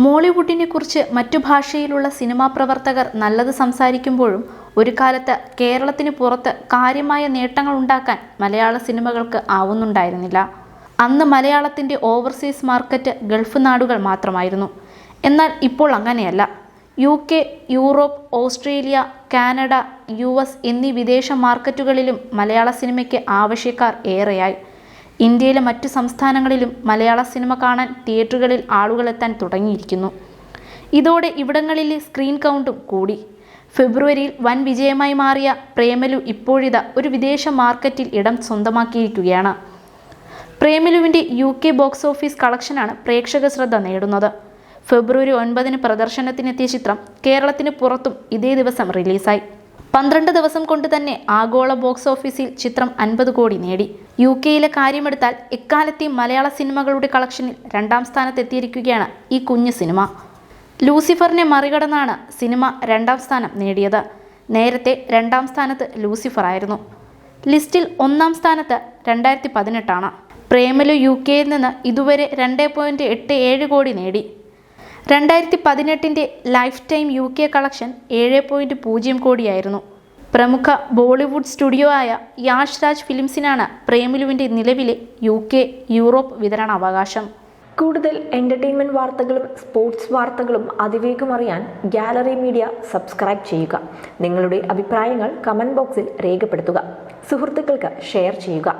മോളിവുഡിനെ കുറിച്ച് മറ്റു ഭാഷയിലുള്ള സിനിമാ പ്രവർത്തകർ നല്ലത് സംസാരിക്കുമ്പോഴും ഒരു കാലത്ത് കേരളത്തിന് പുറത്ത് കാര്യമായ നേട്ടങ്ങൾ ഉണ്ടാക്കാൻ മലയാള സിനിമകൾക്ക് ആവുന്നുണ്ടായിരുന്നില്ല. അന്ന് മലയാളത്തിൻ്റെ ഓവർസീസ് മാർക്കറ്റ് ഗൾഫ് നാടുകൾ മാത്രമായിരുന്നു. എന്നാൽ ഇപ്പോൾ അങ്ങനെയല്ല. UK, Europe, Australia, Canada, US എന്നീ വിദേശ മാർക്കറ്റുകളിലും മലയാള സിനിമയ്ക്ക് ആവശ്യക്കാർ ഏറെയായി. ഇന്ത്യയിലെ മറ്റു സംസ്ഥാനങ്ങളിലും മലയാള സിനിമ കാണാൻ തിയേറ്ററുകളിൽ ആളുകളെത്താൻ തുടങ്ങിയിരിക്കുന്നു. ഇതോടെ ഇവിടങ്ങളിലെ സ്ക്രീൻ കൗണ്ടും കൂടി. ഫെബ്രുവരിയിൽ വൻ വിജയമായി മാറിയ പ്രേമലു ഇപ്പോഴിതാ ഒരു വിദേശ മാർക്കറ്റിൽ ഇടം സ്വന്തമാക്കിയിരിക്കുകയാണ്. പ്രേമലുവിൻ്റെ UK ബോക്സ് ഓഫീസ് കളക്ഷനാണ് പ്രേക്ഷക ശ്രദ്ധ നേടുന്നത്. ഫെബ്രുവരി 9 പ്രദർശനത്തിനെത്തിയ ചിത്രം കേരളത്തിന് പുറത്തും ഇതേ ദിവസം റിലീസായി. 12 ദിവസം കൊണ്ട് തന്നെ ആഗോള ബോക്സ് ഓഫീസിൽ ചിത്രം 50 കോടി നേടി. UK കാര്യമെടുത്താൽ എക്കാലത്തെ മലയാള സിനിമകളുടെ കളക്ഷനിൽ 2ാം സ്ഥാനത്തെത്തിയിരിക്കുകയാണ് ഈ കുഞ്ഞു സിനിമ. ലൂസിഫറിനെ മറികടന്നാണ് സിനിമ 2ാം സ്ഥാനം നേടിയത്. നേരത്തെ 2ാം സ്ഥാനത്ത് ലൂസിഫർ ആയിരുന്നു. ലിസ്റ്റിൽ 1ാം സ്ഥാനത്ത് 2018 പ്രേമലു UK നിന്ന് ഇതുവരെ 2.87 കോടി നേടി. 2018 ലൈഫ് ടൈം UK കളക്ഷൻ 7.0 കോടിയായിരുന്നു. പ്രമുഖ ബോളിവുഡ് സ്റ്റുഡിയോ ആയ യാഷ് രാജ് ഫിലിംസിനാണ് പ്രേമലുവിൻ്റെ നിലവിലെ UK, യൂറോപ്പ് വിതരണാവകാശം. കൂടുതൽ എൻ്റർടൈൻമെൻറ്റ് വാർത്തകളും സ്പോർട്സ് വാർത്തകളും അതിവേഗം അറിയാൻ ഗാലറി മീഡിയ സബ്സ്ക്രൈബ് ചെയ്യുക. നിങ്ങളുടെ അഭിപ്രായങ്ങൾ കമൻറ്റ് ബോക്സിൽ രേഖപ്പെടുത്തുക. സുഹൃത്തുക്കൾക്ക് ഷെയർ ചെയ്യുക.